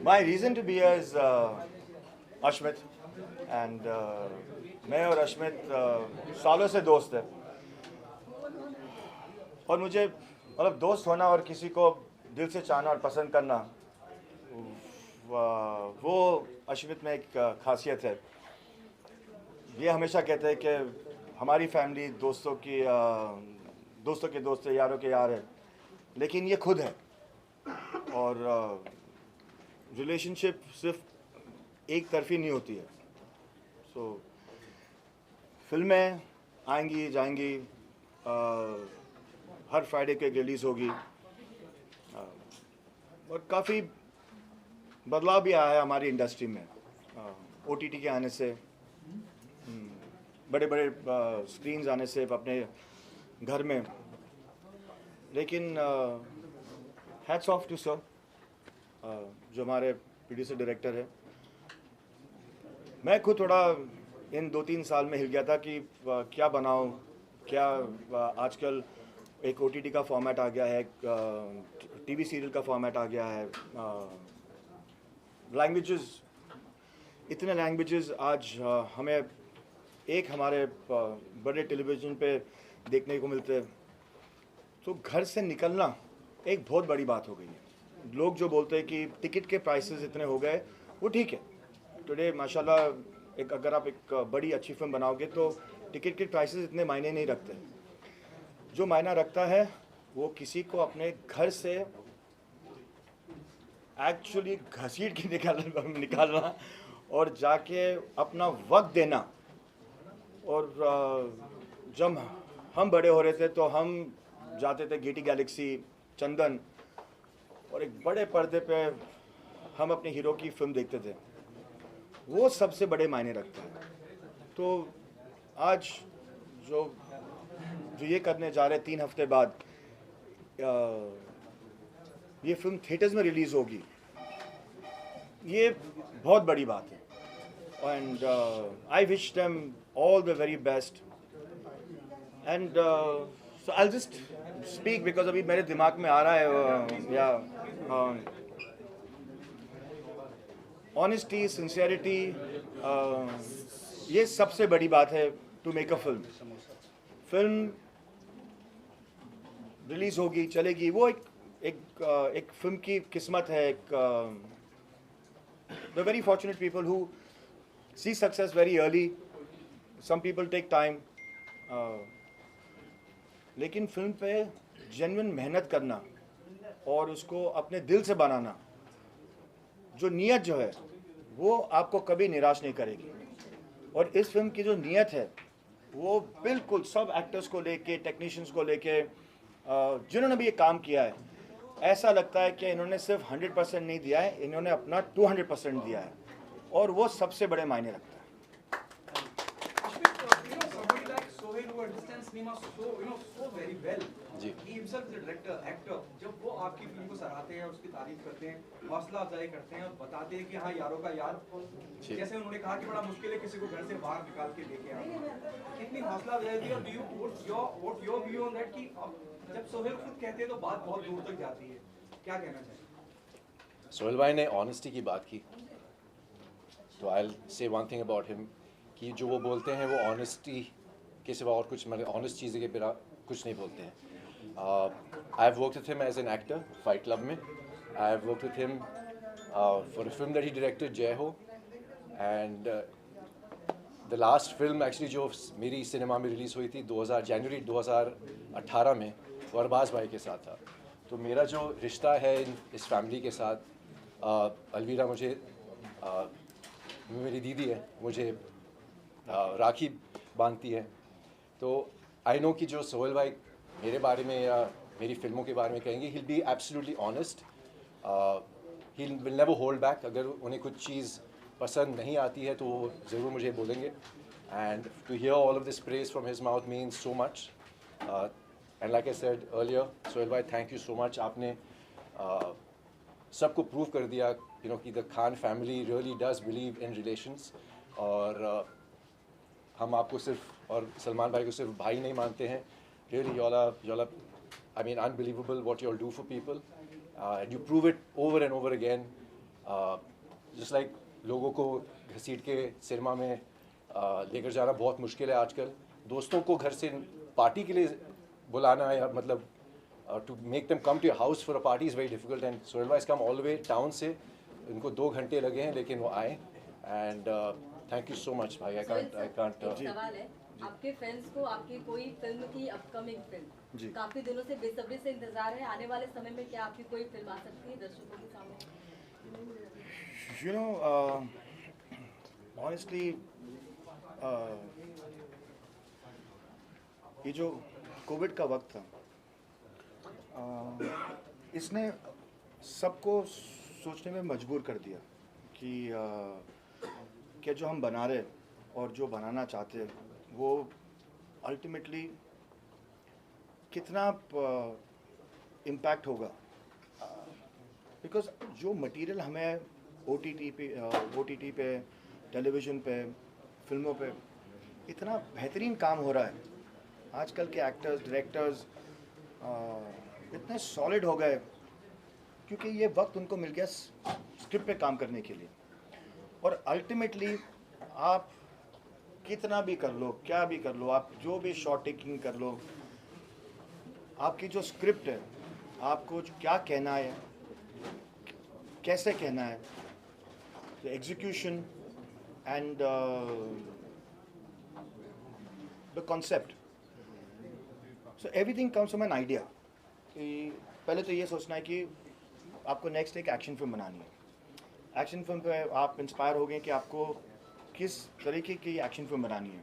My reason to be here is Ashmit and मैं और अश्मित सालों से दोस्त है और मुझे मतलब दोस्त होना और किसी को दिल से चाहना और पसंद करना वो अश्मित में एक खासियत है। ये हमेशा कहते हैं कि हमारी फैमिली दोस्तों के दोस्त है, यारों के यार है, लेकिन ये खुद है और रिलेशनशिप सिर्फ एक तरफी नहीं होती है। सो फिल्में आएंगी जाएंगी, हर फ्राइडे को एक रिलीज़ होगी और काफ़ी बदलाव भी आया है हमारी इंडस्ट्री में ओटीटी के आने से, बड़े बड़े स्क्रीन्स आने से अपने घर में। लेकिन हैट्स ऑफ टू सर जो हमारे प्रोड्यूसर डायरेक्टर है। मैं खुद थोड़ा इन 2-3 साल में हिल गया था कि क्या बनाऊं, क्या आजकल एक ओटीटी का फॉर्मेट आ गया है, टीवी सीरियल का फॉर्मेट आ गया है, लैंग्वेजेस, इतने लैंग्वेजेस आज हमें एक हमारे बड़े टेलीविज़न पे देखने को मिलते हैं। तो घर से निकलना एक बहुत बड़ी बात हो गई है। लोग जो बोलते हैं कि टिकट के प्राइसेस इतने हो गए, वो ठीक है। टुडे माशाल्लाह अगर आप एक बड़ी अच्छी फिल्म बनाओगे तो टिकट के प्राइसेस इतने मायने नहीं रखते। जो मायना रखता है वो किसी को अपने घर से एक्चुअली घसीट के निकालना और जाके अपना वक्त देना। और जब हम बड़े हो रहे थे तो हम जाते थे गेटी गैलेक्सी, चंदन, और एक बड़े पर्दे पे हम अपने हीरो की फिल्म देखते थे। वो सबसे बड़े मायने रखता है। तो आज जो ये करने जा रहे 3 हफ्ते बाद ये फिल्म थिएटर्स में रिलीज़ होगी, ये बहुत बड़ी बात है। And I wish them all the very best. And so I just speak because अभी मेरे दिमाग में आ रहा है या ऑनेस्टी, सिंसियरिटी, ये सबसे बड़ी बात है to make a film. Film release होगी, चलेगी, वो एक फिल्म की किस्मत है। The very fortunate people who see success very early, some people take time, लेकिन फिल्म पे जेन्युइन मेहनत करना और उसको अपने दिल से बनाना, जो नीयत जो है वो आपको कभी निराश नहीं करेगी। और इस फिल्म की जो नीयत है वो बिल्कुल सब एक्टर्स को लेके, टेक्नीशियंस को लेके, जिन्होंने भी ये काम किया है, ऐसा लगता है कि इन्होंने सिर्फ 100% नहीं दिया है, इन्होंने अपना 200% दिया है और वो सबसे बड़े मायने रखता है। जी, he himself is a director, actor. जब वो आपकी फिल्म को सराहते हैं, उसकी तारीफ करते हैं, हौसला अफजाई करते हैं और बताते हैं कि हाँ यारों का यार, जैसे उन्होंने कहा कि बड़ा मुश्किल है किसी को घर से बाहर निकाल के लेके आना, कितनी हौसला अफजाई दी। और do you what's your view on that कि अब जब सोहेल खुद कहते हैं तो बात बहुत दूर तक जाती है, क्या कहना चाहिए? सोहेल भाई ने ऑनेस्टी की बात की, तो I will say one thing about him कि जो वो बोलते हैं वो ऑनेस्टी के सिवा और कुछ, मतलब ऑनेस्ट चीज़ें के बिना कुछ नहीं बोलते हैं। I have worked with him as an actor Fight Club में। I have worked with him for a film that he directed, Jai Ho. And the last film actually जो मेरी सिनेमा में रिलीज़ हुई थी जनवरी 2018 में, वो अरबाज भाई के साथ था। तो मेरा जो रिश्ता है इस फैमिली के साथ, अलवीरा मुझे मेरी दीदी है, मुझे राखी बांधती है। तो आई नो कि जो सोहेल भाई मेरे बारे में या मेरी फिल्मों के बारे में कहेंगे, he will be absolutely honest, he will never hold back. अगर उन्हें कुछ चीज़ पसंद नहीं आती है तो वो ज़रूर मुझे बोलेंगे। And to hear all of this praise from his mouth means so much. And like I said earlier, Sohail भाई थैंक यू सो मच। आपने सबको प्रूव कर दिया कि the Khan family really does believe in relations. और हम आपको सिर्फ और सलमान भाई को सिर्फ भाई नहीं मानते हैं। Really y'all are I mean unbelievable what you all do for people, and you prove it over and over again. Just like लोगों को घसीट के सिनेमा में लेकर जाना बहुत मुश्किल है आजकल। दोस्तों को घर से पार्टी के लिए बुलाना या मतलब to make them come to your house for a party is very difficult. And Sohail भाई come all the way town से, इनको 2 घंटे लगे हैं लेकिन वो आए। And thank you so much भाई। आई कांट सवाल है, आपके फैंस को आपकी कोई फिल्म की अपकमिंग जी। फिल्म काफी दिनों से बेसब्री से इंतजार है, आने वाले समय में क्या आपकी कोई फिल्म आ सकती है दर्शकों के सामने? You know, honestly, ये जो कोविड का वक्त था, इसने सबको सोचने में मजबूर कर दिया कि क्या जो हम बना रहे और जो बनाना चाहते हैं वो अल्टीमेटली कितना इम्पैक्ट होगा। बिकॉज जो मटेरियल हमें OTT पे, टेलीविज़न पे, फिल्मों पे इतना बेहतरीन काम हो रहा है। आजकल के एक्टर्स, डायरेक्टर्स इतने सॉलिड हो गए क्योंकि ये वक्त उनको मिल गया स्क्रिप्ट पे काम करने के लिए। और अल्टीमेटली आप कितना भी कर लो, क्या भी कर लो, आप जो भी शॉट टेकिंग कर लो, आपकी जो स्क्रिप्ट है, आपको क्या कहना है, कैसे कहना है, the execution and the concept, so everything comes from an idea। कि पहले तो ये सोचना है कि आपको नेक्स्ट एक एक्शन फिल्म बनानी है। एक्शन फिल्म पे आप इंस्पायर हो गए कि आपको किस तरीके की एक्शन फिल्म बनानी है।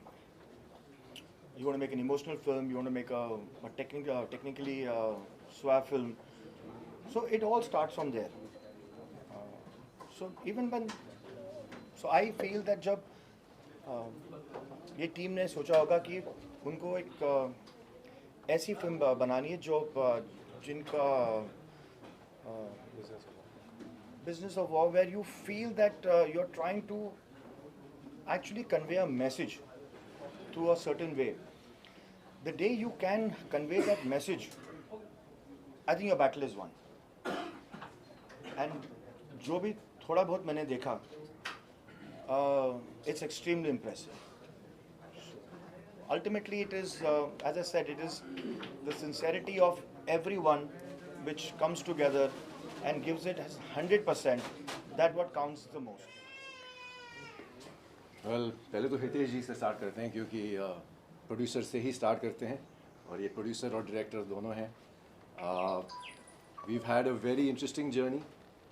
You want to make an emotional film, you want to make a technically suave film, so it all starts from there। So even when, so I feel that जब ये टीम ने सोचा होगा कि उनको एक ऐसी फिल्म बनानी है जो जिनका business of war, where you feel that you're trying to actually convey a message through a certain way. The day you can convey that message, I think your battle is won। And जो भी थोड़ा बहुत मैंने देखा, it's extremely impressive। Ultimately it is, as I said, it is the sincerity of everyone which comes together and gives it 100%, that what counts the most। Well पहले तो हितेश जी से start करते हैं क्योंकि प्रोड्यूसर से ही स्टार्ट करते हैं और ये प्रोड्यूसर और डायरेक्टर दोनों हैं। We've had a very interesting journey,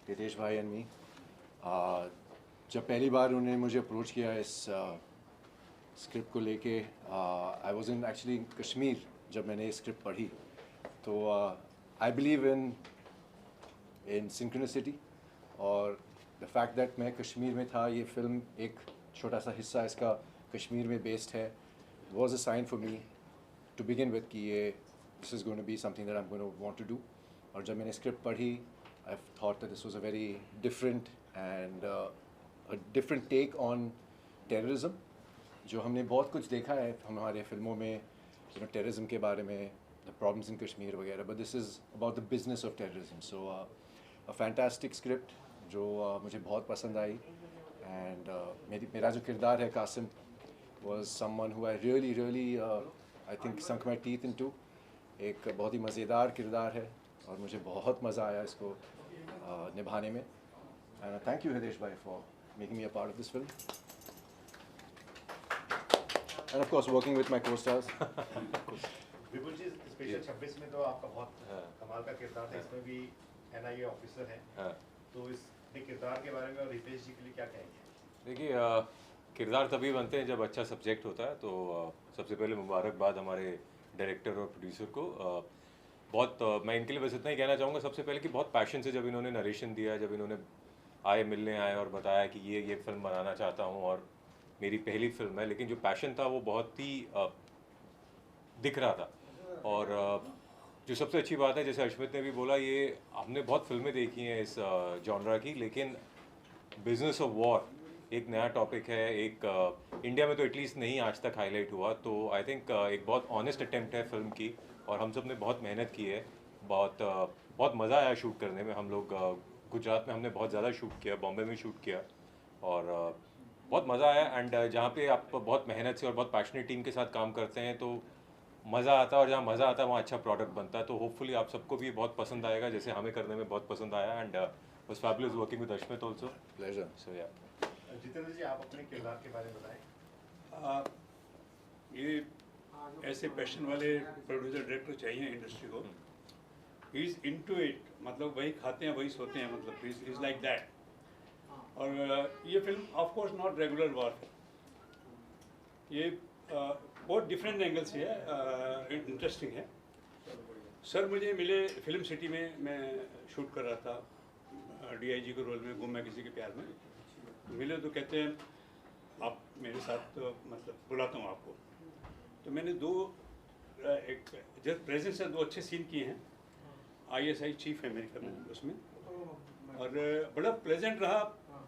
Hitesh भाई एंड मी। जब पहली बार उन्होंने मुझे अप्रोच किया इस स्क्रिप्ट को लेके, I was in actually Kashmir जब मैंने ये स्क्रिप्ट पढ़ी, तो आई बिलीव इन सिंक्रोनिसिटी और द फैक्ट दैट मैं कश्मीर में था। ये फिल्म एक छोटा सा हिस्सा इसका कश्मीर में बेस्ड है, was a sign for me to begin with कि ये this is going to be something that I am going to want to do. और जब मैंने स्क्रिप्ट पढ़ी, I thought that this was a very different and a different take on terrorism, जो हमने बहुत कुछ देखा है हमारे फिल्मों में, टेररिज्म के बारे में, द प्रॉब्लम्स इन कश्मीर वगैरह, but this is about the business of terrorism. So a fantastic script जो मुझे बहुत पसंद आई। एंड मेरा जो किरदार है Qasim was someone who I really I think sunk my teeth into। एक बहुत ही मज़ेदार किरदार है और मुझे बहुत मज़ा आया इसको निभाने में। एंड थैंक यू हितेश भाई for making me a part of this film and of course working with my co-stars. Vipul ji, special 26 में तो आपका बहुत कमाल का किरदार था, इसमें भी NIA ऑफिसर हैं, तो इस किरदार के बारे में और रितेश जी के लिए क्या कहेंगे? देखिए, किरदार तभी बनते हैं जब अच्छा सब्जेक्ट होता है। तो सबसे पहले मुबारकबाद हमारे डायरेक्टर और प्रोड्यूसर को। मैं इनके लिए बस इतना ही कहना चाहूँगा सबसे पहले कि बहुत पैशन से जब इन्होंने नरेशन दिया, जब इन्होंने मिलने आए और बताया कि ये फिल्म बनाना चाहता हूँ और मेरी पहली फिल्म है, लेकिन जो पैशन था वो बहुत ही दिख रहा था। और जो सबसे अच्छी बात है, जैसे अश्मित ने भी बोला, ये हमने बहुत फिल्में देखी हैं इस जॉनरा की, लेकिन बिजनेस ऑफ वॉर एक नया टॉपिक है, एक इंडिया में तो एटलीस्ट नहीं आज तक हाईलाइट हुआ। तो आई थिंक एक बहुत ऑनेस्ट अटेम्प्ट है फिल्म की और हम सब ने बहुत मेहनत की है, बहुत मज़ा आया शूट करने में। हम लोग गुजरात में हमने बहुत ज़्यादा शूट किया, बॉम्बे में शूट किया और बहुत मज़ा आया। एंड जहाँ पे आप बहुत मेहनत से और बहुत पैशनेट टीम के साथ काम करते हैं तो मज़ा आता है, और जहाँ मज़ा आता है वहाँ अच्छा प्रोडक्ट बनता है। तो होपफुली आप सबको भी बहुत पसंद आएगा जैसे हमें करने में बहुत पसंद आया। And was fabulous working with Ashmit also. Pleasure. So yeah Jitendra जी, आप अपने किरदार के बारे में बताएं। ये ऐसे पैशन वाले प्रोड्यूसर डायरेक्टर चाहिए इंडस्ट्री को। ही इज़ इनटू इट, मतलब वही खाते हैं वही सोते हैं, मतलब इज लाइक दैट। और ये film of course not regular war, ये बहुत डिफरेंट एंगल से है, इंटरेस्टिंग है। सर मुझे मिले फिल्म सिटी में, मैं शूट कर रहा था डीआईजी के रोल में, गुम मैं किसी के प्यार में। मिले तो कहते हैं आप मेरे साथ तो मतलब बुलाता हूँ आपको। तो मैंने एक जस्ट प्रेजेंस से 2 अच्छे सीन किए हैं। ISI चीफ है मेरी फिल्म उसमें, और बड़ा प्लेजेंट रहा,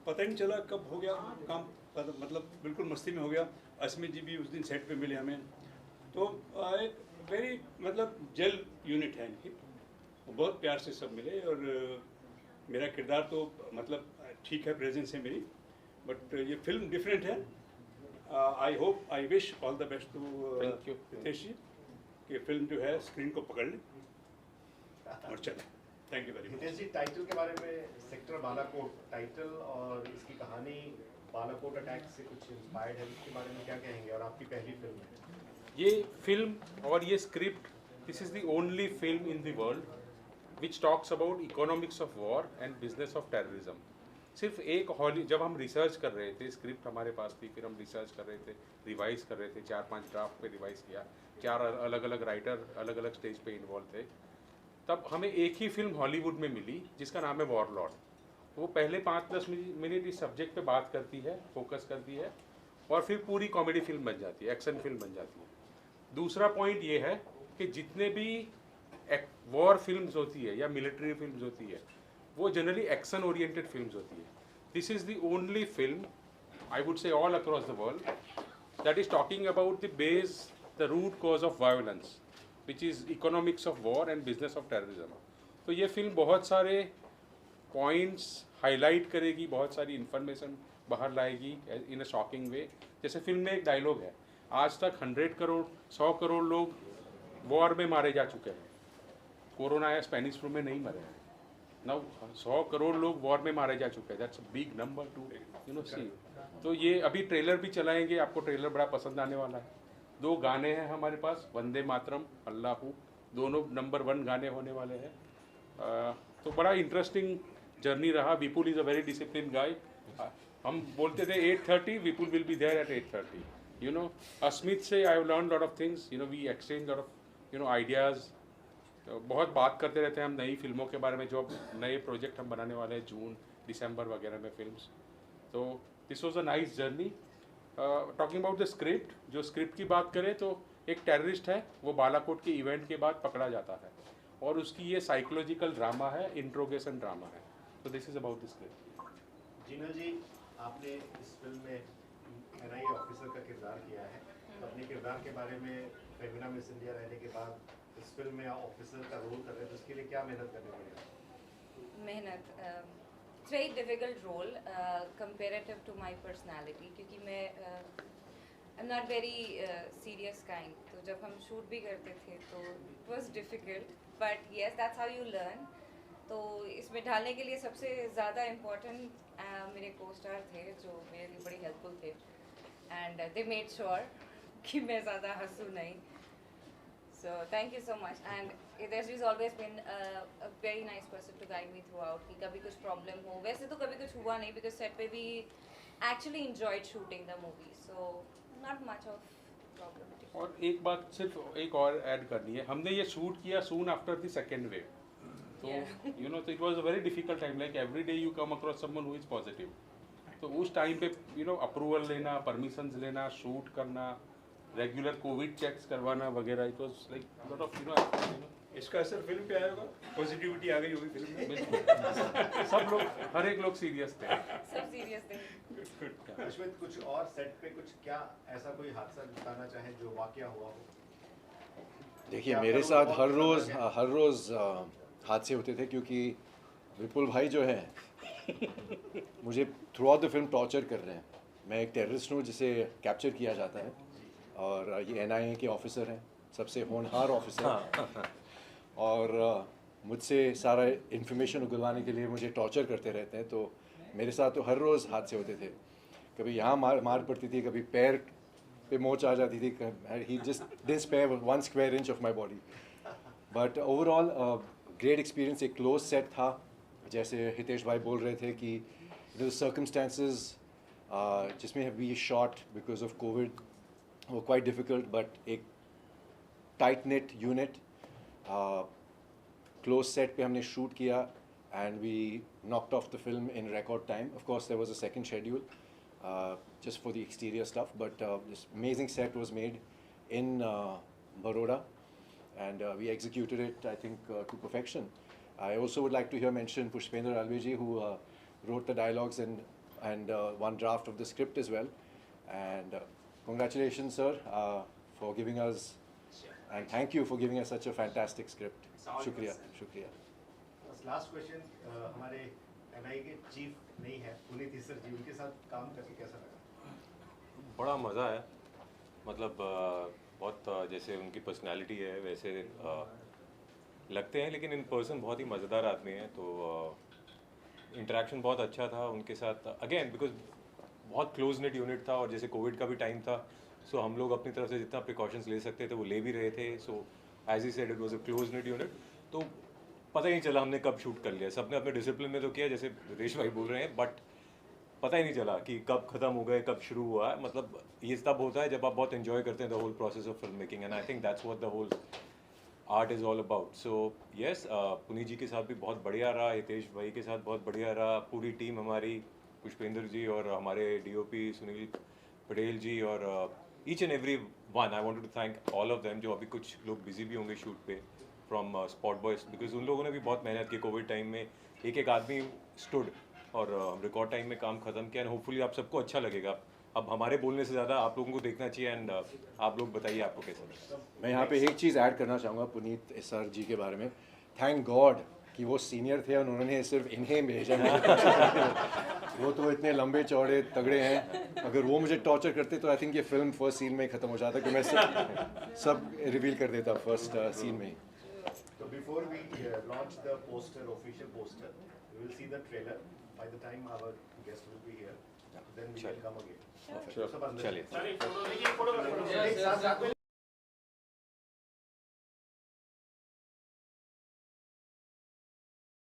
पता ही नहीं चला कब हो गया काम, मतलब बिल्कुल मस्ती में हो गया। अस्मित जी भी उस दिन सेट पे मिले हमें, तो एक वेरी मतलब जेल यूनिट है इनकी, बहुत प्यार से सब मिले। और मेरा किरदार तो मतलब ठीक है, प्रेजेंस है मेरी, बट ये फिल्म डिफरेंट है। I hope, I wish all the best to Ritesh ji कि फिल्म जो है स्क्रीन को पकड़ ले और चले। Thank you very much. Hitesh ji, title के बारे में, सेक्टर बालाकोट टाइटल और इसकी कहानी बालाकोट अटैक से कुछ इंस्पायर्ड है, इसके बारे में क्या कहेंगे? और आपकी पहली फिल्म है ये फिल्म और ये script, this is the only film in the world which talks about economics of war and business of terrorism. सिर्फ एक जब हम रिसर्च कर रहे थे, स्क्रिप्ट हमारे पास थी, फिर हम रिसर्च कर रहे थे, रिवाइज कर रहे थे, 4-5 ड्राफ्ट पे रिवाइज किया, 4 अलग अलग राइटर अलग अलग स्टेज पे इन्वॉल्व थे। तब हमें एक ही फिल्म हॉलीवुड में मिली जिसका नाम है वॉरलॉर्ड। वो पहले 5-10 मिनट इस सब्जेक्ट पे बात करती है, फोकस करती है, और फिर पूरी कॉमेडी फिल्म बन जाती है, एक्शन फिल्म बन जाती है। दूसरा पॉइंट ये है कि जितने भी वॉर फिल्म्स होती है या मिलिट्री फिल्म्स होती है, वो जनरली एक्शन ओरिएंटेड फिल्म्स होती है। This is the only film, I would say all across the world, that is talking about the base, the root cause of violence, which is economics of war and business of terrorism. तो ये film बहुत सारे points highlight करेगी, बहुत सारी information बाहर लाएगी इन अ shocking वे। जैसे फिल्म में एक डायलॉग है, आज तक 100 करोड़ लोग वॉर में मारे जा चुके हैं, कोरोना या स्पेनिश फ्लू में नहीं मरे हैं। नाउ 100 करोड़ लोग वॉर में मारे जा चुके हैं, that's a big number to see. तो ये अभी ट्रेलर भी चलाएंगे, आपको ट्रेलर बड़ा पसंद आने वाला है। 2 गाने हैं हमारे पास, वंदे मातरम, अल्लाहू, दोनों नंबर 1 गाने होने वाले हैं। तो बड़ा इंटरेस्टिंग जर्नी रहा। Vipul is a very discipline guy. हम बोलते थे 8:30, Vipul will be there at 8:30। You know, Asmit से I have learn lot of things, you know, we exchange lot of ideas. बहुत बात करते रहते हैं हम नई फिल्मों के बारे में, जो नए प्रोजेक्ट हम बनाने वाले हैं जून दिसंबर वगैरह में फिल्म्स। तो this was a nice journey. Talking about the script, जो स्क्रिप्ट की बात करें तो एक टेररिस्ट है, वो बालाकोट के इवेंट के बाद पकड़ा जाता है, और उसकी ये साइकोलॉजिकल ड्रामा है, इंट्रोगेशन ड्रामा है। तो this is about the script. Jinal ji, आपने इस फिल्म में NIA ऑफिसर का किरदार किया है, तो अपने किरदार के बारे में, फेमिना मिस इंडिया रहने के बाद इस फिल्म में ऑफिसर का रोल कर रहे हैं, तो उसके लिए क्या मेहनत करनी पड़ेगी? मेहनत, it's very difficult role comparative to my personality, क्योंकि मैं I am not very serious kind. तो जब हम शूट भी करते थे तो it was difficult, but yes that's how you learn. तो इसमें ढालने के लिए सबसे ज़्यादा इम्पोर्टेंट मेरे को स्टार थे, जो मेरे लिए बड़ी हेल्पफुल थे, एंड दे मेड श्योर कि मैं ज़्यादा हंसूँ नहीं। So thank you so much, and Hitesh has always been a very nice person to guide me throughout. कि कभी कुछ problem हो, वैसे तो कभी कुछ हुआ नहीं, because set पे we actually enjoyed shooting the movie, so not much of problem. और एक बात सिर्फ एक और ऐड करनी है, हमने ये शूट किया soon after the second wave, तो you know, so it was a very difficult time. Like every day you come across someone who is positive. तो उस टाइम पे you know अप्रूवल लेना, परमिशंस लेना, शूट करना, regular Covid checks करवाना वगैरह, it was like lot of you know. इसका असर फिल्म पे आया होगा, पॉजिटिविटी आ गई होगी फिल्म में। सब लोग, हर एक लोग सीरियस थे, सब सीरियस थे। अश्वित, कुछ और सेट पे कुछ क्या ऐसा कोई हादसा बताना चाहे जो वाकया हुआ हो? देखिए, मेरे साथ हर रोज़ हादसे होते थे, क्योंकि विपुल भाई जो हैं मुझे through out the film torture कर रहे हैं। मैं एक टेररिस्ट हूँ जिसे कैप्चर किया जाता है, और ये NIA के ऑफिसर हैं, सबसे होनहार ऑफिसर, और मुझसे सारा इन्फॉर्मेशन उगलवाने के लिए मुझे टॉर्चर करते रहते हैं। तो मेरे साथ तो हर रोज़ हादसे होते थे, कभी यहाँ मार पड़ती थी, कभी पैर पे मोच आ जाती थी, he just didn't spare 1 square inch of my body. But overall great experience. एक क्लोज सेट था, जैसे हितेश भाई बोल रहे थे कि सर्कमस्टेंसेस जिसमें we shot because of Covid वो क्वाइट डिफ़िकल्ट, बट एक tight knit unit close set पे हमने शूट किया, and we knocked off the film in record time. Of course, there was a second schedule just for the exterior stuff, but this amazing set was made in Baroda, and we executed it, I think, to perfection. I also would like to here mention Pushpendra Alveji, who wrote the dialogues and one draft of the script as well. And congratulations, sir, for giving us, and thank you for giving us such a fantastic script. Shukriya, shukriya. Last question, हमारे NIA के chief नहीं है पुनीत ईसर जी, उनके साथ काम करके कैसा लगा? बड़ा मज़ा आया, मतलब बहुत जैसे उनकी पर्सनालिटी है वैसे लगते हैं, लेकिन इन पर्सन बहुत ही मज़ेदार आदमी हैं। तो इंटरेक्शन बहुत अच्छा था उनके साथ, अगेन बिकॉज बहुत क्लोज नेट यूनिट था, और जैसे कोविड का भी टाइम था, सो हम लोग अपनी तरफ से जितना प्रिकॉशंस ले सकते थे वो ले भी रहे थे। So as he said it was a close knit unit, तो पता ही नहीं चला हमने कब शूट कर लिया। सबने अपने डिसिप्लिन में तो किया, जैसे रितेश भाई बोल रहे हैं, बट पता ही नहीं चला कि कब ख़त्म हो गए, कब शुरू हुआ है। मतलब ये तब होता है जब आप बहुत एंजॉय करते हैं the whole process of film making, and I think that's what the whole art is all about. So yes, Puneet ji के साथ भी बहुत बढ़िया रहा, हितेश भाई के साथ बहुत बढ़िया रहा, पूरी टीम हमारी, पुष्पेंद्र जी और हमारे DOP सुनील पटेल जी, और each and every one I wanted to thank all of them. जो अभी कुछ लोग बिजी भी होंगे शूट पे फ्रॉम स्पॉट बॉयज, बिकॉज उन लोगों ने भी बहुत मेहनत की कोविड टाइम में, एक आदमी स्टूड और रिकॉर्ड टाइम में काम खत्म किया, एंड होपफुली आप सबको अच्छा लगेगा। अब हमारे बोलने से ज़्यादा आप लोगों को देखना चाहिए, एंड आप लोग बताइए आपको कैसा लगा। मैं यहाँ पे एक चीज़ ऐड करना चाहूँगा पुनीत सर जी के बारे में। थैंक गॉड कि वो सीनियर थे और उन्होंने सिर्फ इन्हें भेजा है। वो तो इतने लंबे चौड़े तगड़े हैं, अगर वो मुझे टॉर्चर करते तो आई थिंक ये फिल्म फर्स्ट सीन में ही ख़त्म हो जाता, कि मैं सब रिवील कर देता फर्स्ट सीन में ही। So before we launch the poster, official poster, we will see the trailer. By the time our guest will be here, then we will come again. चलिए। एक साथ